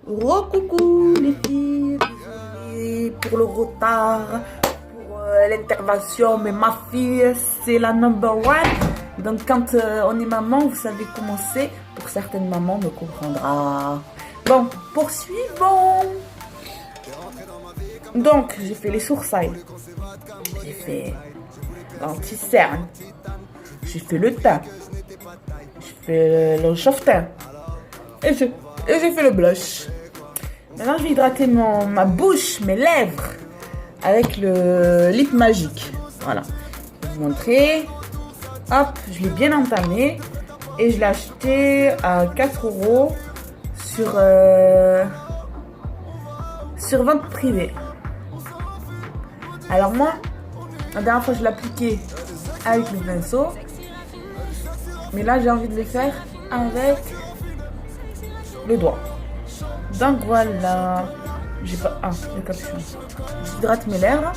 Recoucou les filles, désolée pour le retard, pour l'intervention, mais ma fille c'est la number one. Donc quand on est maman, vous savez comment c'est. Pour certaines mamans, me comprendra. Bon, poursuivons. Donc j'ai fait les sourcils, j'ai fait l'anti-cerne, j'ai fait le teint, j'ai fait le chauffe-teint et j'ai fait le blush. Maintenant, je vais hydrater ma bouche, mes lèvres, avec le lip magique. Voilà. Je vais vous montrer. Hop, je l'ai bien entamé. Et je l'ai acheté à 4 € sur vente privée. Alors moi, la dernière fois, je l'appliquais avec le pinceau. Mais là, j'ai envie de le faire avec le doigt. Donc voilà, j'ai pas le capuchon. J'hydrate mes lèvres.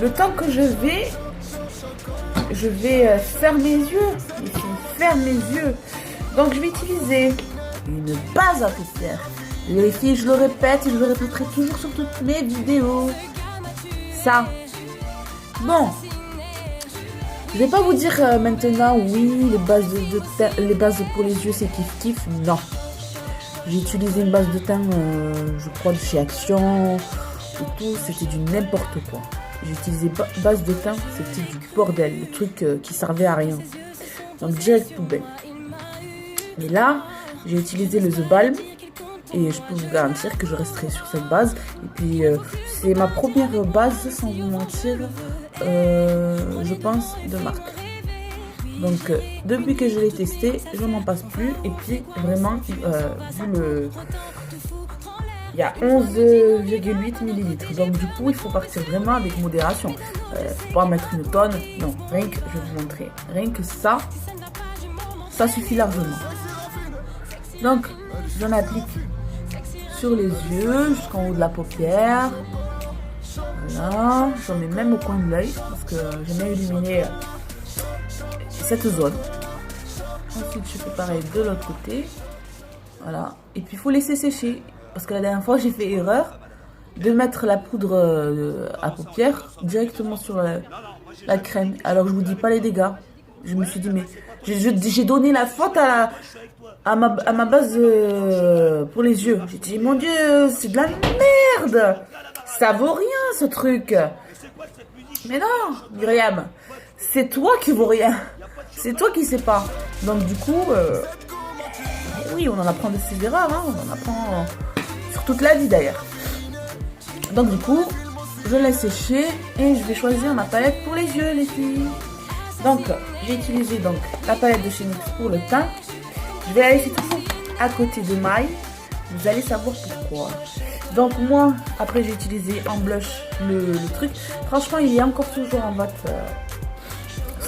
Le temps que je vais faire mes yeux. Faire mes yeux. Donc je vais utiliser une base à paupières. Les filles, je le répète et je le répéterai toujours sur toutes mes vidéos. Ça. Bon. Je vais pas vous dire maintenant oui, les bases pour les yeux c'est kiff kiff. Non. J'ai utilisé une base de teint, je crois, de chez Action et tout, c'était du n'importe quoi. J'ai utilisé base de teint, c'était du bordel, le truc qui servait à rien. Donc direct poubelle. Mais là, j'ai utilisé le The Balm et je peux vous garantir que je resterai sur cette base. Et puis, c'est ma première base, sans vous mentir, je pense, de marque. Donc, depuis que je l'ai testé, je n'en passe plus. Et puis, vraiment, vu il y a 11,8 ml. Donc, du coup, il faut partir vraiment avec modération. Faut pas mettre une tonne. Non, rien que, je vais vous montrer. Rien que ça suffit largement. Donc, j'en applique sur les yeux, jusqu'en haut de la paupière. Voilà. J'en mets même au coin de l'œil, parce que j'aime bien illuminer cette zone. Ensuite je fais pareil de l'autre côté. Voilà. Et puis il faut laisser sécher. Parce que la dernière fois j'ai fait erreur de mettre la poudre à paupières directement sur la crème. Alors je vous dis pas les dégâts. Je me suis dit mais j'ai donné la faute à ma base pour les yeux. J'ai dit mon dieu c'est de la merde. Ça vaut rien ce truc. Mais non Myriam, c'est toi qui vaut rien. C'est toi qui sais pas. Donc du coup, oui, on en apprend de ses erreurs. Hein. On en apprend sur toute la vie d'ailleurs. Donc du coup, je laisse sécher et je vais choisir ma palette pour les yeux, les filles. Donc, j'ai utilisé donc la palette de chez NYX pour le teint. Je vais la laisser toujours à côté de maille. Vous allez savoir pourquoi. Donc moi, après j'ai utilisé en blush le truc. Franchement, il est encore toujours en vente.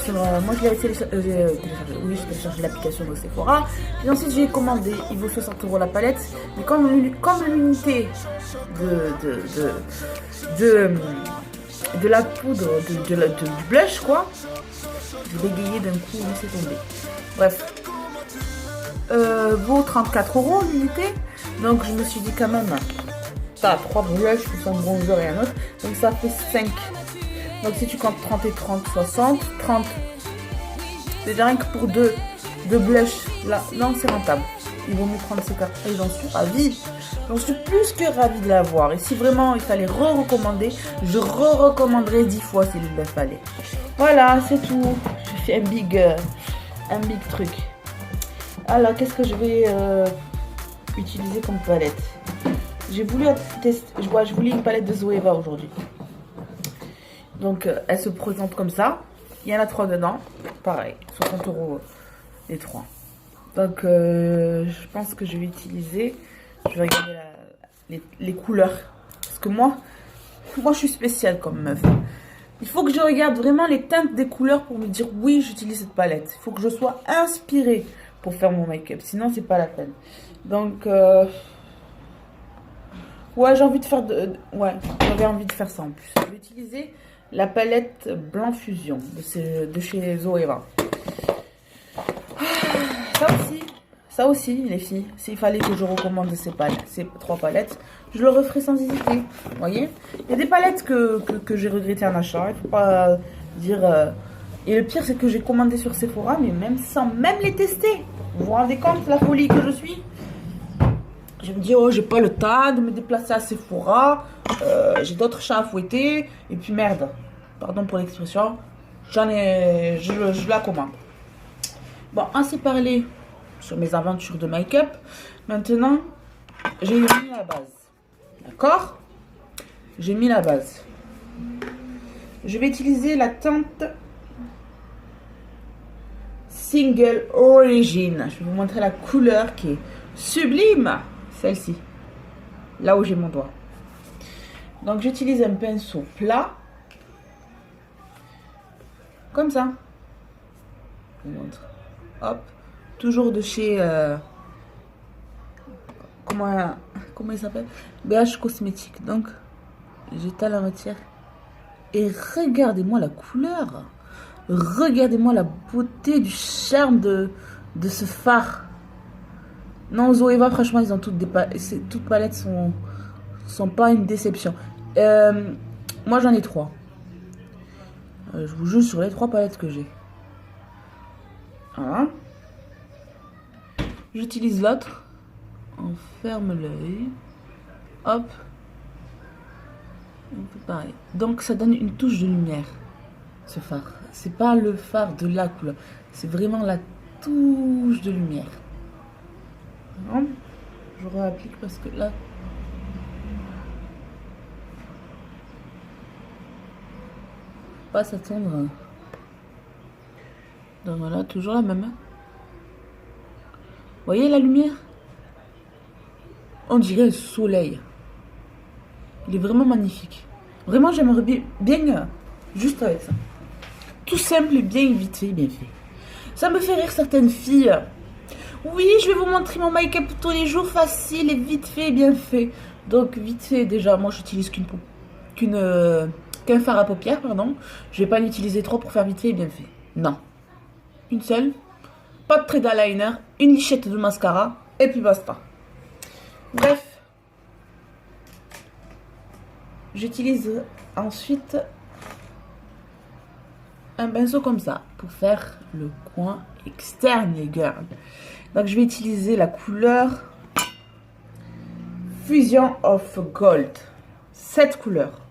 Moi je l'ai téléchargé l'application de Sephora. Et ensuite j'ai commandé, il vaut 60 € la palette. Mais comme l'unité de la poudre, du blush quoi, j'ai bégayé d'un coup, laissez tomber. Bref, vaut 34 € l'unité. Donc je me suis dit quand même, t'as 3 blushs, plus un bronzer et un autre. Donc ça fait 5. Donc si tu comptes 30 et 30, 60, 30. C'est déjà rien que pour deux blushs. Là, non, c'est rentable. Ils vont me prendre ces cartes. Et j'en suis ravie. J'en suis plus que ravie de l'avoir. Et si vraiment il fallait recommander, je recommanderais 10 fois s'il le fallait. Voilà, c'est tout. J'ai fait un big truc. Alors, qu'est-ce que je vais utiliser comme palette? J'ai voulu tester. Je voulais une palette de Zoeva aujourd'hui. Donc, elle se présente comme ça. Il y en a 3 dedans. Pareil, 60 € les 3. Donc, je pense que je vais utiliser. Je vais regarder les couleurs. Parce que moi, je suis spéciale comme meuf. Il faut que je regarde vraiment les teintes des couleurs pour me dire oui, j'utilise cette palette. Il faut que je sois inspirée pour faire mon make-up. Sinon, c'est pas la peine. Donc, ouais, j'ai envie de faire j'avais envie de faire ça en plus. Je vais utiliser la palette Blanc Fusion de chez Zoeva. Ça aussi, Ça aussi, les filles, s'il fallait que je recommande ces 3 palettes, je le referai sans hésiter. Vous voyez, il y a des palettes que j'ai regretté en achat. Il ne faut pas dire... Et le pire, c'est que j'ai commandé sur Sephora, mais même sans même les tester. Vous vous rendez compte la folie que je suis? Je me dis, oh, j'ai pas le temps de me déplacer à Sephora. J'ai d'autres chats à fouetter. Et puis merde, pardon pour l'expression, je la commande. Bon, ainsi parlé sur mes aventures de make-up. Maintenant, j'ai mis la base. D'accord? J'ai mis la base. Je vais utiliser la teinte Single Origin. Je vais vous montrer la couleur qui est sublime. Celle-ci. Là où j'ai mon doigt. Donc, j'utilise un pinceau plat. Comme ça. Je vous montre. Hop. Toujours de chez... comment il s'appelle? BH Cosmétique. Donc, j'étale la matière. Et regardez-moi la couleur. Regardez-moi la beauté, du charme de ce fard. Non, Zoeva, franchement, ils ont toutes des palettes. Toutes palettes sont pas une déception. Moi, j'en ai 3. Je vous jure sur les 3 palettes que j'ai. Voilà. J'utilise l'autre. On ferme l'œil. Hop. On fait pareil. Donc, ça donne une touche de lumière. Ce fard. C'est pas le fard de la couleur. C'est vraiment la touche de lumière. Non, je réapplique parce que là... Pas s'attendre. Donc voilà, toujours la même. Vous voyez la lumière? On dirait le soleil. Il est vraiment magnifique. Vraiment, j'aimerais bien juste avec ça. Tout simple, bien vite fait, bien fait. Ça me fait rire certaines filles. Oui, je vais vous montrer mon make-up tous les jours, facile et vite fait, bien fait. Donc, vite fait, déjà, moi, j'utilise qu'un fard à paupières, pardon. Je vais pas l'utiliser trop pour faire vite fait et bien fait. Non. Une seule. Pas de trait d'eyeliner, une lichette de mascara, et puis basta. Bref. J'utilise ensuite un pinceau comme ça pour faire le coin externe, les girls. Donc, je vais utiliser la couleur Fusion of Gold. Cette couleur.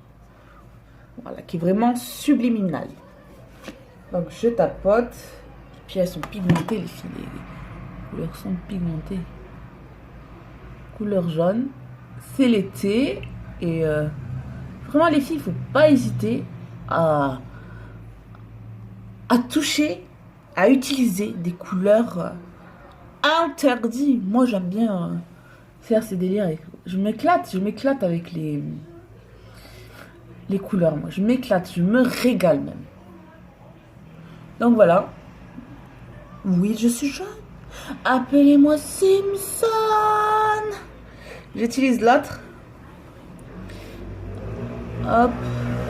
Voilà, qui est vraiment subliminale. Donc, je tapote. Puis, elles sont pigmentées, les filles. Les couleurs sont pigmentées. Couleur jaune. C'est l'été. Et vraiment, les filles, il ne faut pas hésiter à toucher, à utiliser des couleurs interdites. Moi, j'aime bien faire ces délires. Je m'éclate avec les couleurs. Moi, je m'éclate, je me régale même. Donc voilà. Oui, je suis jeune. Appelez-moi Simpson. J'utilise l'autre. Hop.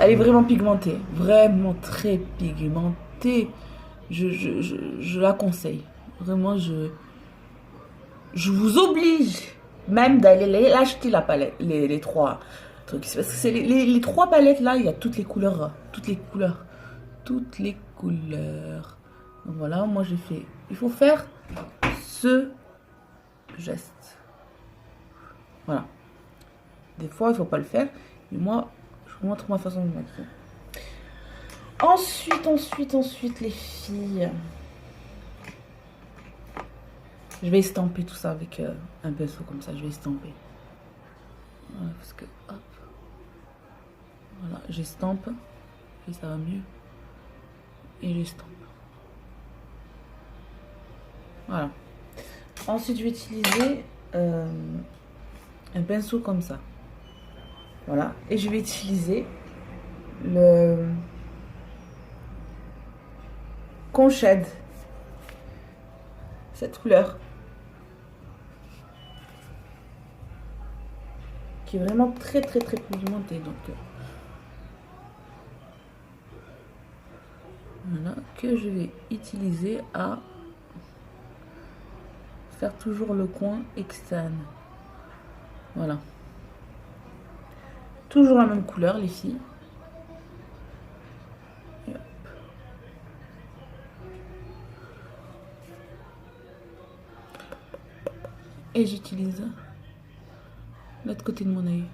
Elle est vraiment pigmentée. Vraiment très pigmentée. Je la conseille. Vraiment, je vous oblige même d'aller l'acheter la palette. Les 3 trucs. Parce que c'est les 3 palettes là, il y a toutes les couleurs. Toutes les couleurs. Toutes les couleurs. Donc voilà, moi j'ai fait. Il faut faire ce geste. Voilà. Des fois, il ne faut pas le faire. Mais moi, je vous montre ma façon de mettre. Ensuite, les filles. Je vais estamper tout ça avec un pinceau comme ça. Je vais estamper. Voilà, parce que, hop. Voilà, j'estampe. Et ça va mieux. Et j'estampe. Voilà. Ensuite, je vais utiliser un pinceau comme ça. Voilà. Et je vais utiliser le Conchède. Cette couleur. Qui est vraiment très pigmentée. Donc, voilà. Que je vais utiliser à faire toujours le coin externe. Voilà. Toujours la même couleur, les filles. Et hop. Et j'utilise l'autre côté de mon œil.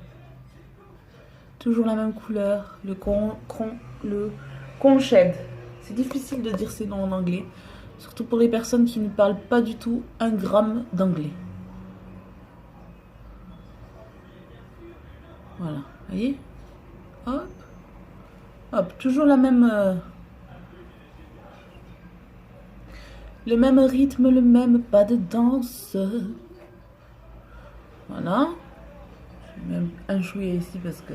Toujours la même couleur, le conchède. C'est difficile de dire ces noms en anglais, surtout pour les personnes qui ne parlent pas du tout un gramme d'anglais. Voilà, vous voyez? Hop, hop, toujours la même, le même rythme, le même pas de danse. Voilà. J'ai même un chouïa ici parce que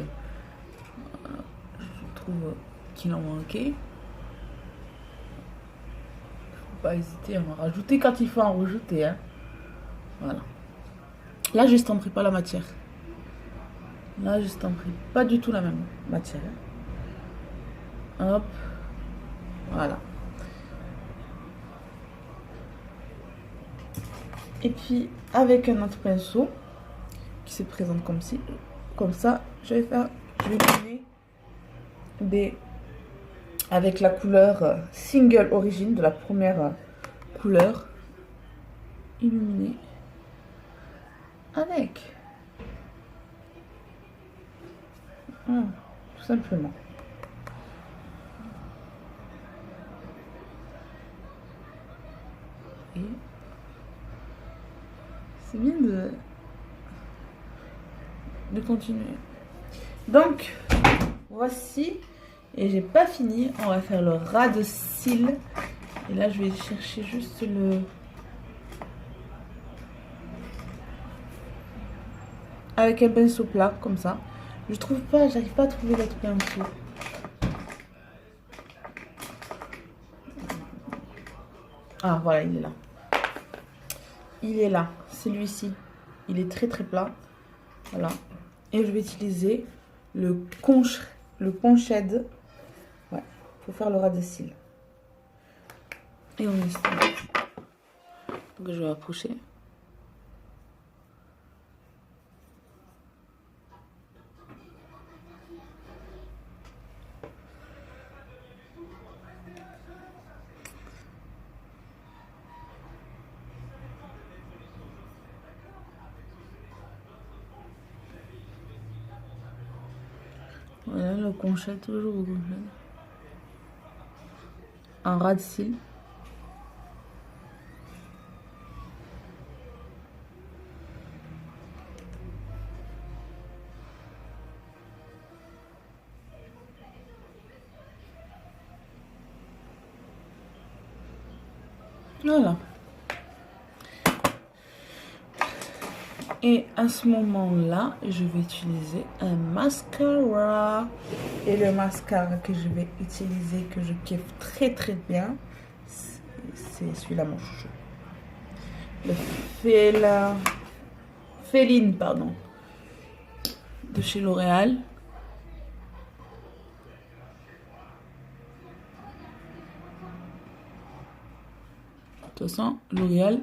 je trouve qu'il en manquait. Faut pas hésiter à en rajouter quand il faut en rajouter, hein. Voilà. Là, j'estomperai pas la matière. Là, j'estomperai pas du tout la même matière. Hop. Voilà. Et puis, avec un autre pinceau qui se présente comme ça, je vais illuminer avec la couleur single origine de la première couleur, illuminer avec tout simplement. Et c'est bien de continuer. Donc voici, et j'ai pas fini, on va faire le ras de cils. Et là je vais chercher juste le avec un pinceau plat comme ça. Je trouve pas, j'arrive pas à trouver l'autre pinceau. Ah voilà, il est là. Il est là, celui-ci. Il est très très plat. Voilà. Et je vais utiliser le conchède. Ouais, pour faire le ras de cils. Et on installe. Donc je vais approcher. Voilà le conchède, toujours au conchède. Un ras de cils. Voilà. Et à ce moment-là, je vais utiliser un mascara. Et le mascara que je vais utiliser, que je kiffe très très bien, c'est celui-là, mon chouchou. Le Féline, pardon. De chez L'Oréal. De toute façon, L'Oréal,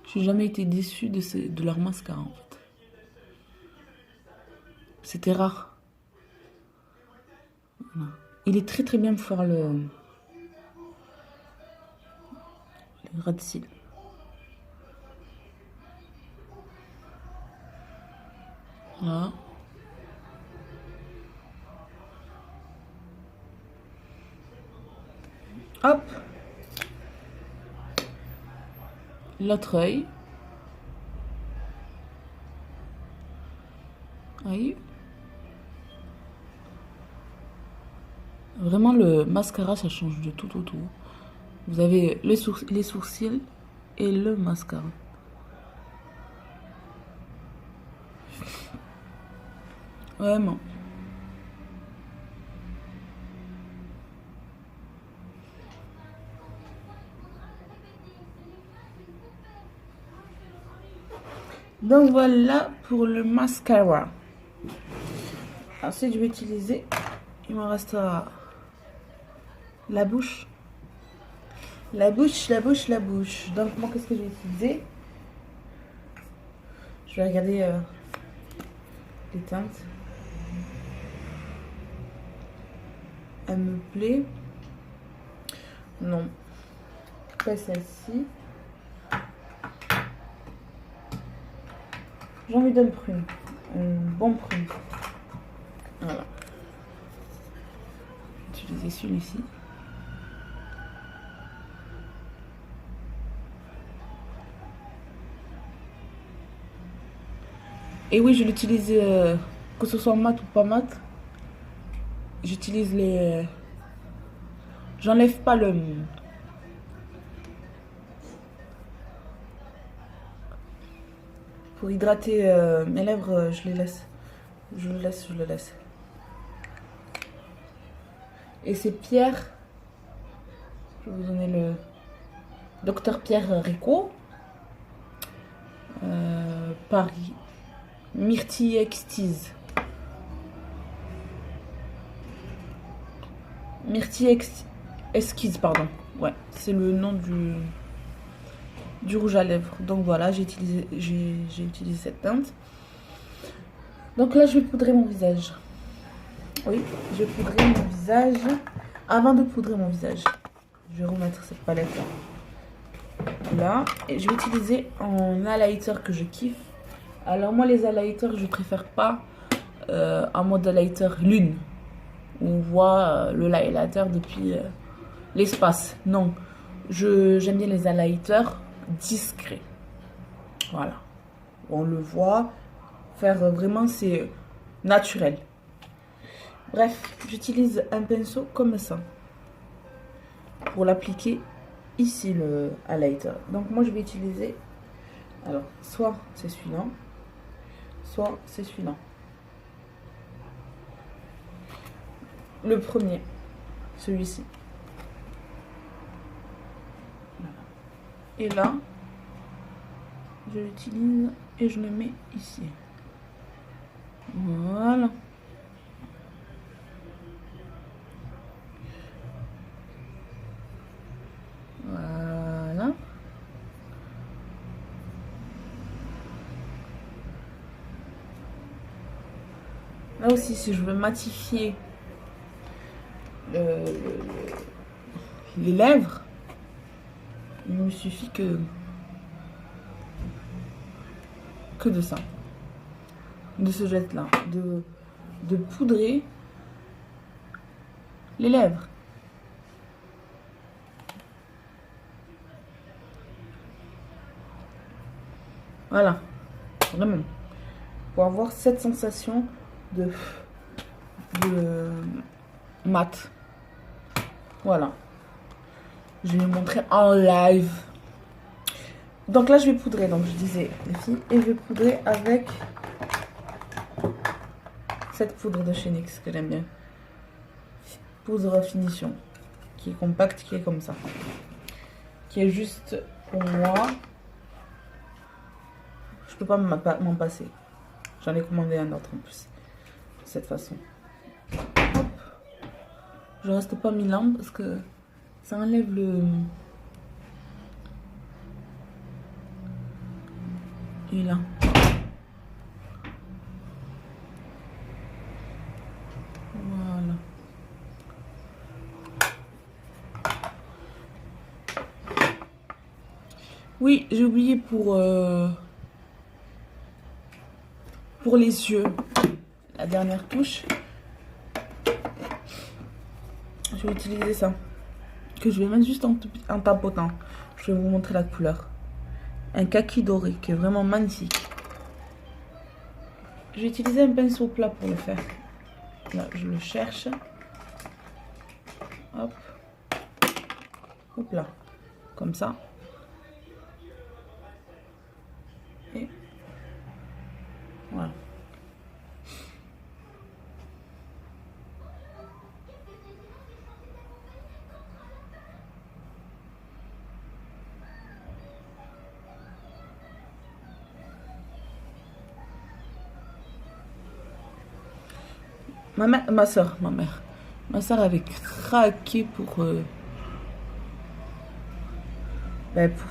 j'ai jamais été déçue de leur mascara en fait. C'était rare. Voilà. Il est très très bien pour faire le ras de cils. Voilà. Hop. L'autre œil. Oui. Vraiment, le mascara, ça change de tout au tout. Vous avez les sourcils et le mascara. Vraiment. Donc voilà pour le mascara. Ensuite, je vais utiliser, il me restera la bouche. La bouche. Donc moi, qu'est-ce que je vais utiliser? Je vais regarder les teintes. Elle me plaît. Non. Pas celle-ci. J'ai envie d'un prune. Un bon prune. Voilà. Je vais utiliser celui-ci. Et oui, je l'utilise, que ce soit mat ou pas mat. J'utilise les... J'enlève pas le... Pour hydrater mes lèvres, je les laisse. Je le laisse. Et c'est Pierre. Je vais vous donner le... Docteur Pierre Rico. Paris. Myrtille Exquise. Myrtille Esquisse, pardon. Ouais, c'est le nom du rouge à lèvres. Donc voilà, j'ai utilisé cette teinte. Donc là, je vais poudrer mon visage. Oui, je vais poudrer mon visage. Avant de poudrer mon visage, je vais remettre cette palette là. Et je vais utiliser un highlighter que je kiffe. Alors moi, les highlighters, je préfère pas en mode highlighter lune. On voit le highlighter depuis l'espace. Non, j'aime bien les highlighters discrets. Voilà, on le voit faire vraiment, c'est naturel. Bref, j'utilise un pinceau comme ça pour l'appliquer ici, le highlighter. Donc moi, je vais utiliser, alors soit c'est celui-là, soit c'est celui-là. Le premier, celui-ci. Et là, je l'utilise et je le mets ici. Voilà. Voilà. Là aussi, si je veux matifier les lèvres, il me suffit que de ça, de ce geste là, de poudrer les lèvres. Voilà, vraiment, pour avoir cette sensation de mat. Voilà, je vais vous montrer en live. Donc là, je vais poudrer, donc je disais les filles, et je vais poudrer avec cette poudre de chez NYX que j'aime bien. Poudre finition, qui est compacte, qui est comme ça, qui est juste pour moi. Je peux pas m'en passer. J'en ai commandé un autre en plus, de cette façon. Hop. Je reste pas mi-lampe parce que ça enlève le... Et là. Voilà. Oui, j'ai oublié pour les yeux, la dernière touche. Je vais utiliser ça, que je vais mettre juste en tapotant. Je vais vous montrer la couleur. Un kaki doré qui est vraiment magnifique. Je vais utiliser un pinceau plat pour le faire. Là, je le cherche. Hop. Hop là. Comme ça. Et voilà. Ma soeur avait craqué pour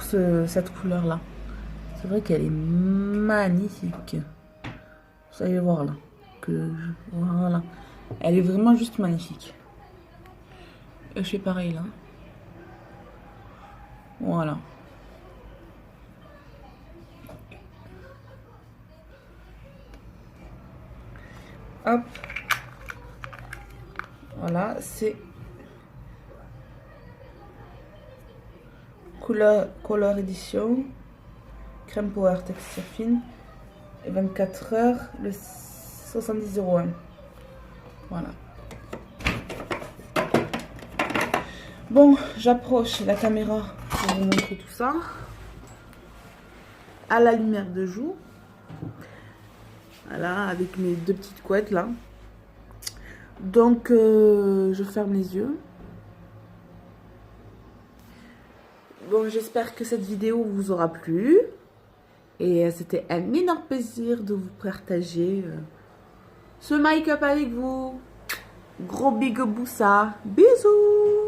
cette couleur là. C'est vrai qu'elle est magnifique. Vous allez voir là. Voilà. Elle est vraiment juste magnifique. Je fais pareil là. Voilà. Hop. Voilà, c'est couleur édition. Crème Power texture fine. Et 24 heures, le 70,01. Voilà. Bon, j'approche la caméra pour vous montrer tout ça. À la lumière de jour. Voilà, avec mes deux petites couettes là. Donc, je ferme les yeux. Bon, j'espère que cette vidéo vous aura plu. Et c'était un énorme plaisir de vous partager ce make-up avec vous. Gros big boussa. Bisous!